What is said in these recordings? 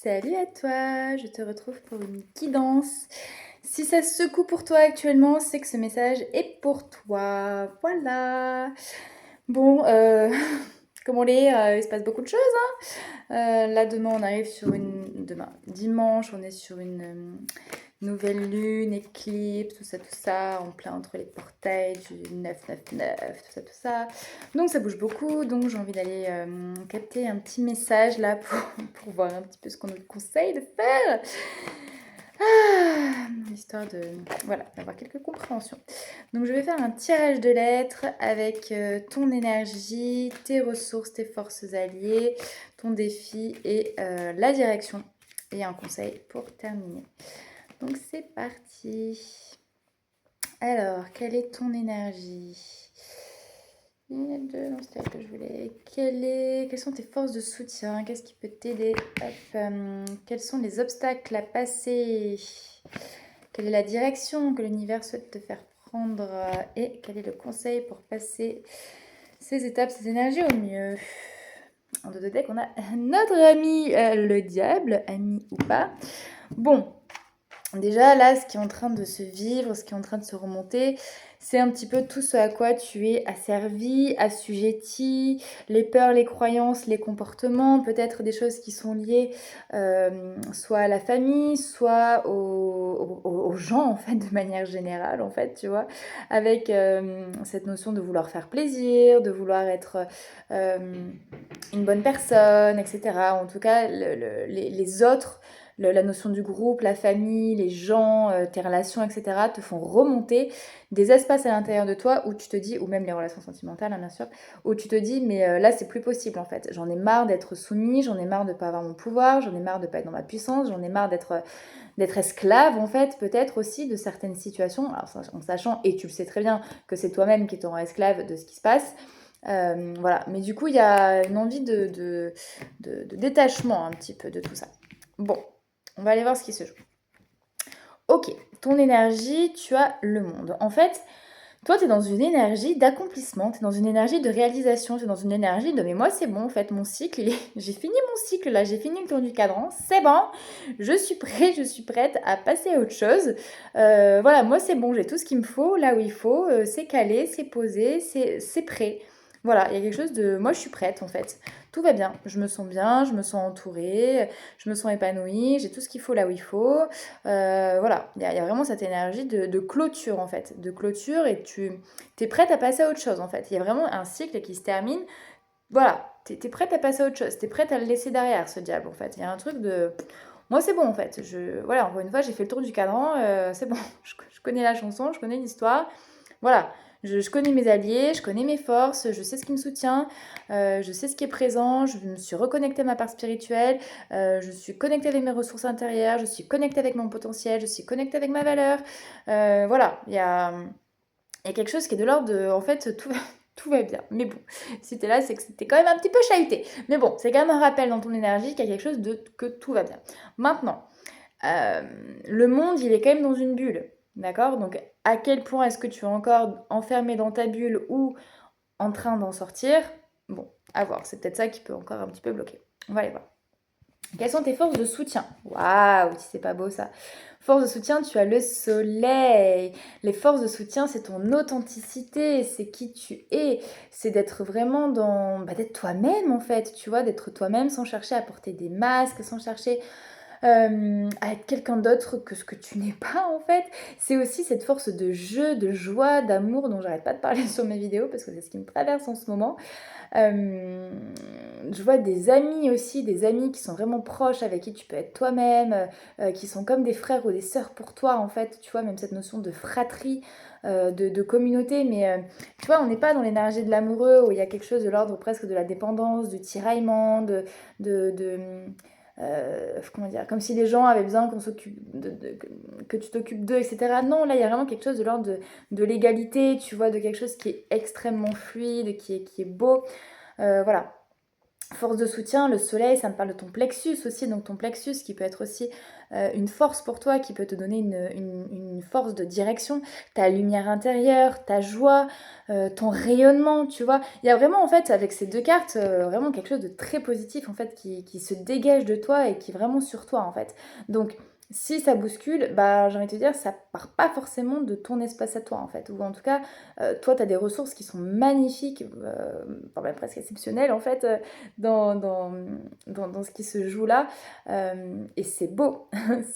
Salut à toi, je te retrouve pour une guidance. Si ça se secoue pour toi actuellement, c'est que ce message est pour toi. Voilà. Bon, comme on l'est, il se passe beaucoup de choses, hein. Là, demain, on arrive sur une... Demain, dimanche, on est sur une nouvelle lune, éclipse, tout ça, en plein entre les portails du 999, tout ça. Donc ça bouge beaucoup, donc j'ai envie d'aller capter un petit message là pour voir un petit peu ce qu'on nous conseille de faire. Histoire de, voilà, d'avoir quelques compréhensions. Donc je vais faire un tirage de lettres avec ton énergie, tes ressources, tes forces alliées, ton défi et la direction. Et un conseil pour terminer. Donc c'est parti. Alors, quelle est ton énergie? Il y a deux, non, c'était elle que je voulais. Quelles sont tes forces de soutien? Qu'est-ce qui peut t'aider? Quels sont les obstacles à passer? Quelle est la direction que l'univers souhaite te faire prendre? Et quel est le conseil pour passer ces étapes, ces énergies au mieux? En deux de deck, on a notre ami le diable, ami ou pas. Bon, déjà, là, ce qui est en train de se vivre, ce qui est en train de se remonter, c'est un petit peu tout ce à quoi tu es asservi, assujetti, les peurs, les croyances, les comportements, peut-être des choses qui sont liées soit à la famille, soit aux gens, en fait, de manière générale, en fait, tu vois, avec cette notion de vouloir faire plaisir, de vouloir être une bonne personne, etc. En tout cas, les autres la notion du groupe, la famille, les gens, tes relations, etc., te font remonter des espaces à l'intérieur de toi où tu te dis, ou même les relations sentimentales, hein, bien sûr, où tu te dis, mais là, c'est plus possible en fait. J'en ai marre d'être soumis, j'en ai marre de ne pas avoir mon pouvoir, j'en ai marre de ne pas être dans ma puissance, j'en ai marre d'être esclave en fait, peut-être aussi de certaines situations, alors, en sachant, et tu le sais très bien, que c'est toi-même qui te rends esclave de ce qui se passe. Voilà, mais du coup, il y a une envie de détachement un petit peu de tout ça. Bon, on va aller voir ce qui se joue. Ok, ton énergie, tu as le monde. En fait, toi, tu es dans une énergie d'accomplissement, tu es dans une énergie de réalisation, tu es dans une énergie de mais moi, c'est bon, en fait, mon cycle, j'ai fini mon cycle là, j'ai fini le tour du cadran, c'est bon, je suis prête, je suis prête à passer à autre chose. Voilà, moi, c'est bon, j'ai tout ce qu'il me faut, là où il faut, c'est calé, c'est posé, c'est prêt. Voilà, il y a quelque chose de... Moi, je suis prête, en fait. Tout va bien, je me sens entourée, je me sens épanouie, j'ai tout ce qu'il faut là où il faut. Voilà, il y a vraiment cette énergie de clôture en fait, de clôture et tu es prête à passer à autre chose en fait. Il y a vraiment un cycle qui se termine. Voilà, tu es prête à passer à autre chose, tu es prête à le laisser derrière ce diable en fait. Il y a un truc de... Moi c'est bon en fait, voilà, encore une fois j'ai fait le tour du cadran, c'est bon, je connais la chanson, je connais l'histoire, voilà, je connais mes alliés, je connais mes forces, je sais ce qui me soutient, je sais ce qui est présent, je me suis reconnectée à ma part spirituelle, je suis connectée avec mes ressources intérieures, je suis connectée avec mon potentiel, je suis connectée avec ma valeur. Voilà, il y a quelque chose qui est de l'ordre de... En fait, tout va bien. Mais bon, si t'es là, c'est que t'es quand même un petit peu chahuté. Mais bon, c'est quand même un rappel dans ton énergie qu'il y a quelque chose de... que tout va bien. Maintenant, euh, le monde, il est quand même dans une bulle. D'accord? Donc, à quel point est-ce que tu es encore enfermé dans ta bulle ou en train d'en sortir? Bon, à voir. C'est peut-être ça qui peut encore un petit peu bloquer. On va aller voir. Quelles sont tes forces de soutien? Waouh, si c'est pas beau ça. Force de soutien, tu as le soleil. Les forces de soutien, c'est ton authenticité, c'est qui tu es, c'est d'être vraiment dans, d'être toi-même en fait, tu vois, d'être toi-même sans chercher à porter des masques, sans chercher à être quelqu'un d'autre que ce que tu n'es pas en fait. C'est aussi cette force de jeu, de joie, d'amour dont j'arrête pas de parler sur mes vidéos parce que c'est ce qui me traverse en ce moment. Je vois des amis aussi, des amis qui sont vraiment proches, avec qui tu peux être toi-même, qui sont comme des frères ou des sœurs pour toi en fait, tu vois, même cette notion de fratrie, de communauté, mais tu vois, on n'est pas dans l'énergie de l'amoureux où il y a quelque chose de l'ordre presque de la dépendance, du tiraillement, comment dire, comme si les gens avaient besoin qu'on s'occupe que tu t'occupes d'eux, etc. Non, là il y a vraiment quelque chose de l'ordre de l'égalité, tu vois, de quelque chose qui est extrêmement fluide, qui est beau. Voilà. Force de soutien, le soleil, ça me parle de ton plexus aussi, donc ton plexus qui peut être aussi une force pour toi, qui peut te donner une force de direction, ta lumière intérieure, ta joie, ton rayonnement, tu vois. Il y a vraiment en fait avec ces deux cartes vraiment quelque chose de très positif en fait qui se dégage de toi et qui est vraiment sur toi en fait. Donc si ça bouscule, bah j'ai envie de te dire, ça part pas forcément de ton espace à toi en fait. Ou en tout cas, toi tu as des ressources qui sont magnifiques, enfin, même presque exceptionnelles en fait, dans ce qui se joue là. Et c'est beau,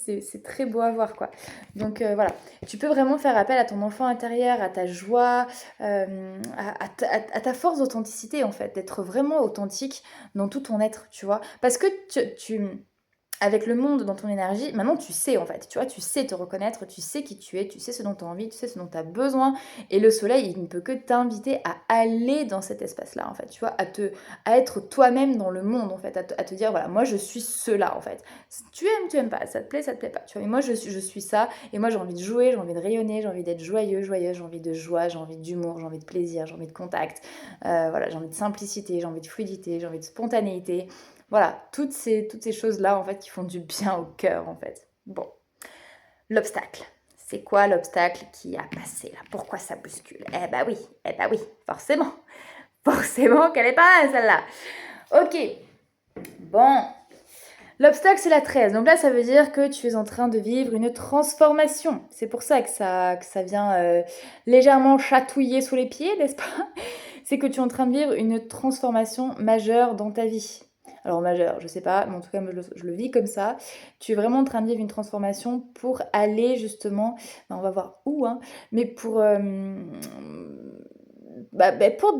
c'est très beau à voir quoi. Donc voilà, tu peux vraiment faire appel à ton enfant intérieur, à ta joie, à ta force d'authenticité en fait, d'être vraiment authentique dans tout ton être, tu vois. Parce que avec le monde dans ton énergie, maintenant tu sais en fait, tu vois, tu sais te reconnaître, tu sais qui tu es, tu sais ce dont tu as envie, tu sais ce dont tu as besoin. Et le soleil, il ne peut que t'inviter à aller dans cet espace-là en fait, tu vois, à être toi-même dans le monde en fait, à te dire voilà, moi je suis cela en fait. Tu aimes pas, ça te plaît pas, tu vois. Et moi je suis ça, et moi j'ai envie de jouer, j'ai envie de rayonner, j'ai envie d'être joyeux, joyeuse, j'ai envie de joie, j'ai envie d'humour, j'ai envie de plaisir, j'ai envie de contact, voilà, j'ai envie de simplicité, j'ai envie de fluidité, j'ai envie de spontanéité. Voilà, toutes ces choses-là, en fait, qui font du bien au cœur, en fait. Bon, l'obstacle. C'est quoi l'obstacle qui a passé là? Pourquoi ça bouscule? Eh bah oui, forcément. Forcément qu'elle est pas là, celle-là. Ok, bon. L'obstacle, c'est la 13. Donc là, ça veut dire que tu es en train de vivre une transformation. C'est pour ça que ça vient légèrement chatouiller sous les pieds, n'est-ce pas? C'est que tu es en train de vivre une transformation majeure dans ta vie. Alors majeure, je sais pas, mais en tout cas, moi, je le vis comme ça. Tu es vraiment en train de vivre une transformation pour aller justement, ben, on va voir où, hein, mais pour te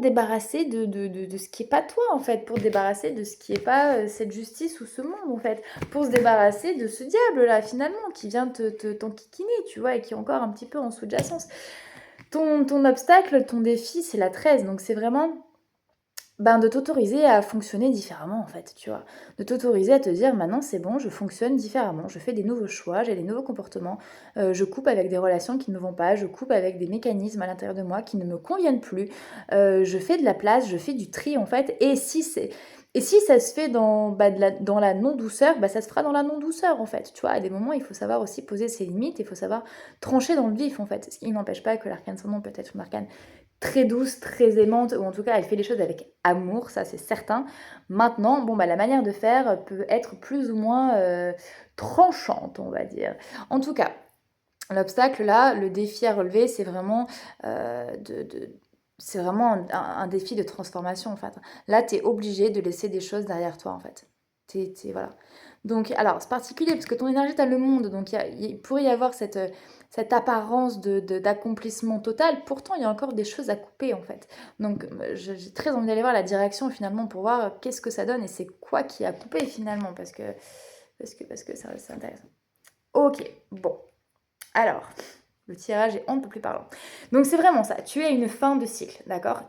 débarrasser de ce qui est pas toi en fait, pour te débarrasser de ce qui est pas cette justice ou ce monde en fait, pour se débarrasser de ce diable là finalement qui vient t'enquiquiner, tu vois, et qui est encore un petit peu en sous-jacence. Ton obstacle, ton défi, c'est la 13, donc c'est vraiment de t'autoriser à fonctionner différemment en fait, tu vois. De t'autoriser à te dire maintenant c'est bon, je fonctionne différemment, je fais des nouveaux choix, j'ai des nouveaux comportements, je coupe avec des relations qui ne vont pas, je coupe avec des mécanismes à l'intérieur de moi qui ne me conviennent plus, je fais de la place, je fais du tri en fait, et si ça se fait dans la non-douceur, ça se fera dans la non-douceur en fait, tu vois. À des moments, il faut savoir aussi poser ses limites, il faut savoir trancher dans le vif en fait, ce qui n'empêche pas que l'arcane sans nom peut être une arcane très douce, très aimante, ou en tout cas elle fait les choses avec amour, ça c'est certain. Maintenant, la manière de faire peut être plus ou moins tranchante, on va dire. En tout cas, l'obstacle là, le défi à relever, c'est vraiment c'est vraiment un défi de transformation en fait. Là, tu es obligé de laisser des choses derrière toi en fait. Voilà. Donc, alors, c'est particulier parce que ton énergie, t'as le monde, donc il pourrait y avoir cette apparence d'accomplissement total. Pourtant, il y a encore des choses à couper en fait. Donc, j'ai très envie d'aller voir la direction finalement pour voir qu'est-ce que ça donne et c'est quoi qui a coupé finalement parce que ça, c'est intéressant. Ok, bon. Alors, le tirage est un peu plus parlant. Donc c'est vraiment ça, tu es à une fin de cycle, d'accord?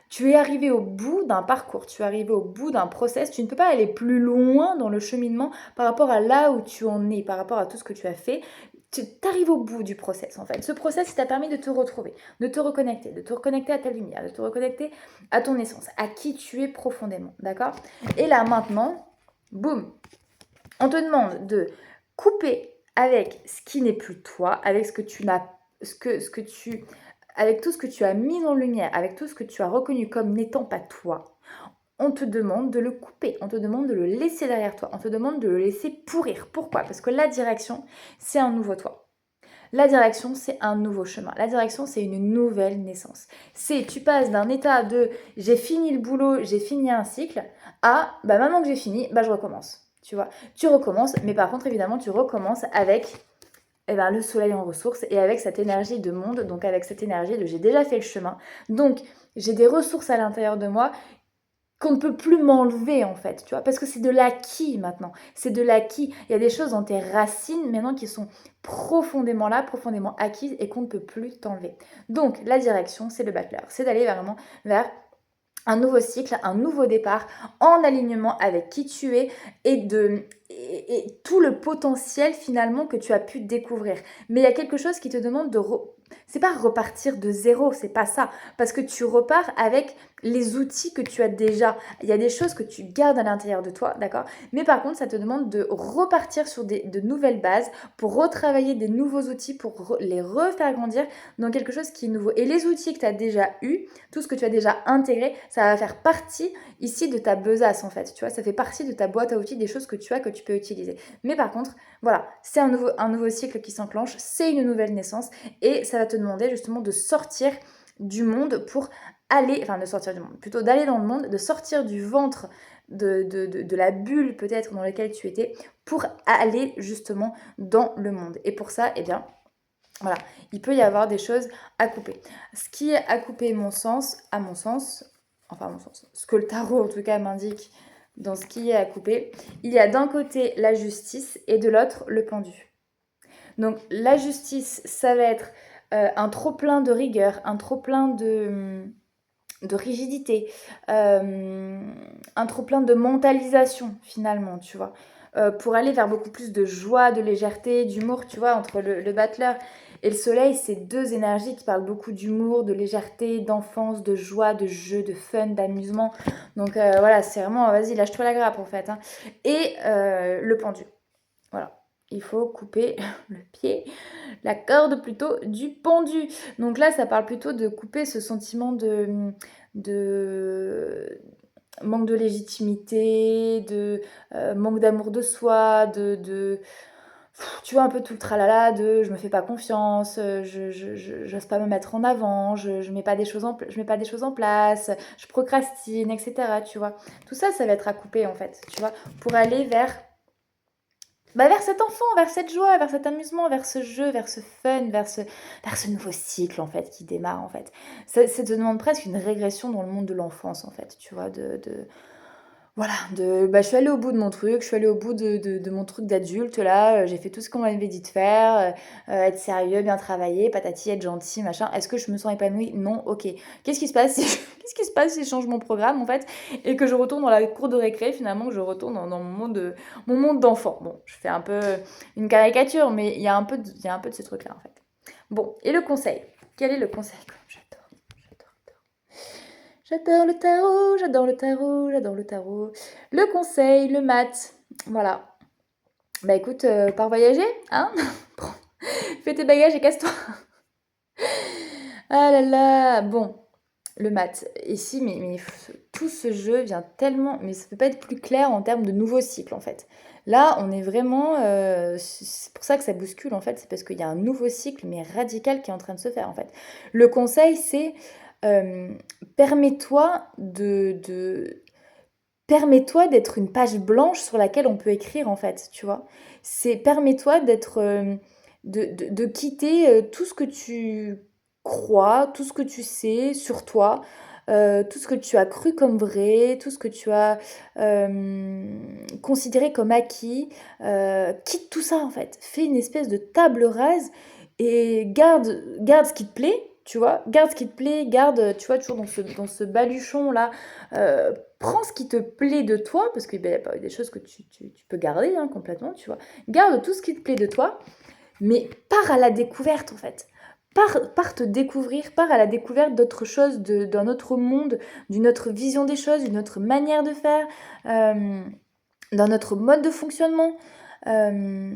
Tu es arrivé au bout d'un parcours, tu es arrivé au bout d'un process, tu ne peux pas aller plus loin dans le cheminement par rapport à là où tu en es, par rapport à tout ce que tu as fait. Tu arrives au bout du process en fait. Ce process, il t'a permis de te retrouver, de te reconnecter à ta lumière, de te reconnecter à ton essence, à qui tu es profondément, d'accord? Et là maintenant, boum, on te demande de couper avec ce qui n'est plus toi, avec ce que tu n'as, avec tout ce que tu as mis en lumière, avec tout ce que tu as reconnu comme n'étant pas toi. On te demande de le couper, on te demande de le laisser derrière toi, on te demande de le laisser pourrir. Pourquoi? Parce que la direction, c'est un nouveau toi. La direction, c'est un nouveau chemin. La direction, c'est une nouvelle naissance. Tu passes d'un état de j'ai fini le boulot, j'ai fini un cycle, à maintenant que j'ai fini, je recommence. Tu vois, tu recommences, mais par contre, évidemment, tu recommences avec le soleil en ressources et avec cette énergie de monde, donc avec cette énergie de j'ai déjà fait le chemin. Donc, j'ai des ressources à l'intérieur de moi qu'on ne peut plus m'enlever en fait, tu vois, parce que c'est de l'acquis maintenant, c'est de l'acquis. Il y a des choses dans tes racines maintenant qui sont profondément là, profondément acquises et qu'on ne peut plus t'enlever. Donc, la direction, c'est le battleur, c'est d'aller vraiment vers un nouveau cycle, un nouveau départ en alignement avec qui tu es et tout le potentiel finalement que tu as pu découvrir. Mais il y a quelque chose qui te demande c'est pas repartir de zéro, c'est pas ça, parce que tu repars avec les outils que tu as déjà. Il y a des choses que tu gardes à l'intérieur de toi, d'accord? Mais par contre, ça te demande de repartir sur de nouvelles bases pour retravailler des nouveaux outils, pour les refaire grandir dans quelque chose qui est nouveau. Et les outils que tu as déjà eus, tout ce que tu as déjà intégré, ça va faire partie ici de ta besace en fait. Tu vois, ça fait partie de ta boîte à outils, des choses que tu as, que tu peux utiliser. Mais par contre, voilà, c'est un nouveau cycle qui s'enclenche, c'est une nouvelle naissance et ça va te demander justement de sortir du monde pour aller, enfin de sortir du monde, plutôt d'aller dans le monde, de sortir du ventre de la bulle peut-être dans laquelle tu étais pour aller justement dans le monde. Et pour ça, eh bien, voilà, il peut y avoir des choses à couper. Ce qui est à couper, à mon sens, enfin à mon sens, ce que le tarot en tout cas m'indique dans ce qui est à couper, il y a d'un côté la justice et de l'autre le pendu. Donc la justice, ça va être un trop-plein de rigueur, un trop-plein de rigidité, un trop-plein de mentalisation finalement, tu vois. Pour aller vers beaucoup plus de joie, de légèreté, d'humour, tu vois, entre le battleur et le soleil, c'est deux énergies qui parlent beaucoup d'humour, de légèreté, d'enfance, de joie, de jeu, de fun, d'amusement. Donc voilà, c'est vraiment, vas-y, lâche-toi la grappe en fait, hein. Et le pendu, voilà. Il faut couper le pied, la corde plutôt du pendu. Donc là, ça parle plutôt de couper ce sentiment de manque de légitimité, de manque d'amour de soi, tu vois, un peu tout le tralala de je me fais pas confiance, j'ose pas me mettre en avant, je mets pas des choses je mets pas des choses en place, je procrastine, etc. Tu vois. Tout ça, ça va être à couper en fait, tu vois, pour aller vers cet enfant, vers cette joie, vers cet amusement, vers ce jeu, vers ce fun, vers ce nouveau cycle en fait qui démarre en fait. Ça te demande presque une régression dans le monde de l'enfance en fait, tu vois, voilà, je suis allée au bout de mon truc, je suis allée au bout de mon truc d'adulte là, j'ai fait tout ce qu'on m'avait dit de faire, être sérieux, bien travailler, patati, être gentil, machin. Est-ce que je me sens épanouie? Non, OK. Qu'est-ce qui se passe si qu'est-ce qui se passe si je change mon programme en fait et que je retourne dans la cour de récré finalement, que je retourne dans mon monde d'enfant? Bon, je fais un peu une caricature, mais il y a un peu de ce truc-là en fait. Bon, et le conseil? Quel est le conseil? J'adore, j'adore. J'adore le tarot, j'adore le tarot, j'adore le tarot. Le conseil, le mat. Voilà. Bah écoute, pars voyager, hein? Fais tes bagages et casse-toi. Ah là là, bon, le mat. Ici, mais tout ce jeu vient tellement. Mais ça peut pas être plus clair en termes de nouveau cycle en fait. Là, on est vraiment. C'est pour ça que ça bouscule en fait. C'est parce qu'il y a un nouveau cycle, mais radical, qui est en train de se faire en fait. Le conseil, c'est euh, permets-toi permets-toi d'être une page blanche sur laquelle on peut écrire en fait, tu vois. C'est permets-toi d'être, de quitter tout ce que tu crois, tout ce que tu sais sur toi, tout ce que tu as cru comme vrai, tout ce que tu as considéré comme acquis. Quitte tout ça en fait. Fais une espèce de table rase et garde ce qui te plaît. Tu vois, garde ce qui te plaît, garde, tu vois, toujours dans ce baluchon là, prends ce qui te plaît de toi, parce qu'il y a des choses que tu peux garder hein, complètement, tu vois. Garde tout ce qui te plaît de toi, mais pars à la découverte en fait. Pars te découvrir, pars à la découverte d'autres choses, d'un autre monde, d'une autre vision des choses, d'une autre manière de faire, d'un autre mode de fonctionnement. Euh,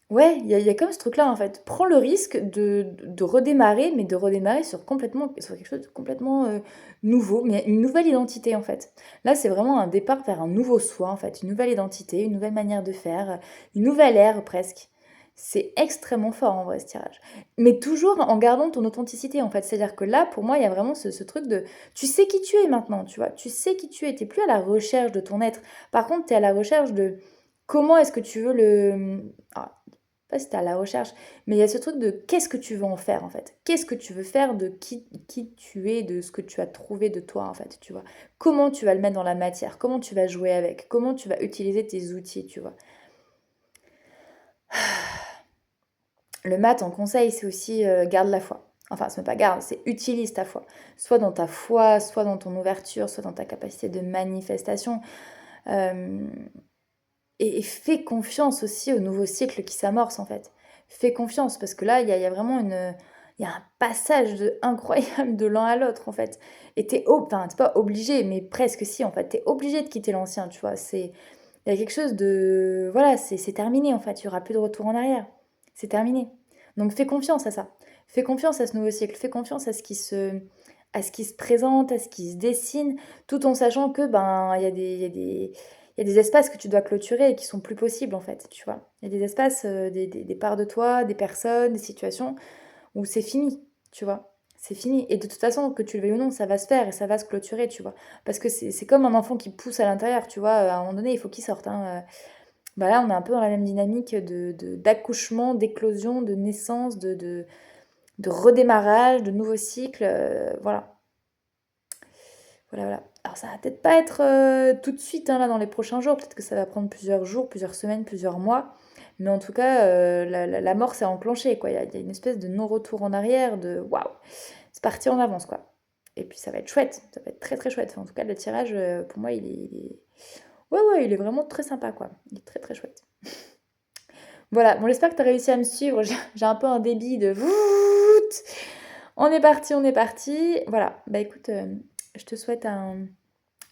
Ouais, il y a comme ce truc-là, en fait. Prends le risque de redémarrer, mais de redémarrer sur quelque chose de complètement nouveau, mais une nouvelle identité, en fait. Là, c'est vraiment un départ vers un nouveau soi, en fait. Une nouvelle identité, une nouvelle manière de faire, une nouvelle ère, presque. C'est extrêmement fort, en vrai, ce tirage. Mais toujours en gardant ton authenticité, en fait. C'est-à-dire que là, pour moi, il y a vraiment ce truc de... Tu sais qui tu es maintenant, tu vois. Tu sais qui tu es. T'es plus à la recherche de ton être. Par contre, tu es à la recherche de... Comment est-ce que tu veux le... Ah, pas si t'es à la recherche, mais il y a ce truc de qu'est-ce que tu veux en faire en fait. Qu'est-ce que tu veux faire de qui tu es, de ce que tu as trouvé de toi en fait, tu vois. Comment tu vas le mettre dans la matière, comment tu vas jouer avec, comment tu vas utiliser tes outils, tu vois. Le mat en conseil, c'est aussi garde la foi. Enfin, c'est même pas garde, c'est utilise ta foi. Soit dans ta foi, soit dans ton ouverture, soit dans ta capacité de manifestation. Euh, et fais confiance aussi au nouveau cycle qui s'amorce en fait. Fais confiance parce que là, il y a vraiment il y a un passage incroyable de l'un à l'autre, en fait. Et enfin, t'es pas obligé, mais presque si, en fait. T'es obligé de quitter l'ancien, tu vois. Il y a quelque chose de... Voilà, c'est terminé, en fait. Il y aura plus de retour en arrière. C'est terminé. Donc fais confiance à ça. Fais confiance à ce nouveau cycle. Fais confiance à ce qui se présente, à ce qui se dessine, tout en sachant que, ben, il y a des espaces que tu dois clôturer et qui sont plus possibles, en fait, tu vois. Il y a des espaces, des parts de toi, des personnes, des situations où c'est fini, tu vois. C'est fini. Et de toute façon, que tu le veuilles ou non, ça va se faire et ça va se clôturer, tu vois. Parce que c'est comme un enfant qui pousse à l'intérieur, tu vois. À un moment donné, il faut qu'il sorte, hein. Bah là, on est un peu dans la même dynamique d'accouchement, d'éclosion, de naissance, de redémarrage, de nouveau cycle. Voilà. Voilà, voilà. Alors ça va peut-être pas être tout de suite, hein, là, dans les prochains jours. Peut-être que ça va prendre plusieurs jours, plusieurs semaines, plusieurs mois. Mais en tout cas, la mort s'est enclenchée, quoi. Il y a une espèce de non-retour en arrière, de waouh, c'est parti en avance, quoi. Et puis ça va être chouette, ça va être très très chouette. Enfin, en tout cas, le tirage, pour moi, Ouais, ouais, il est vraiment très sympa, quoi. Il est très très chouette. Voilà, bon, j'espère que tu as réussi à me suivre. J'ai un peu un débit de... On est parti, on est parti. Voilà, bah écoute, je te souhaite un...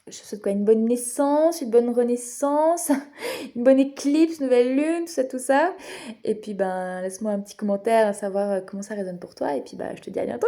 Je te souhaite quoi? Une bonne naissance, une bonne renaissance, une bonne éclipse, nouvelle lune, tout ça, tout ça. Et puis, ben, laisse-moi un petit commentaire à savoir comment ça résonne pour toi. Et puis, bah, je te dis à bientôt.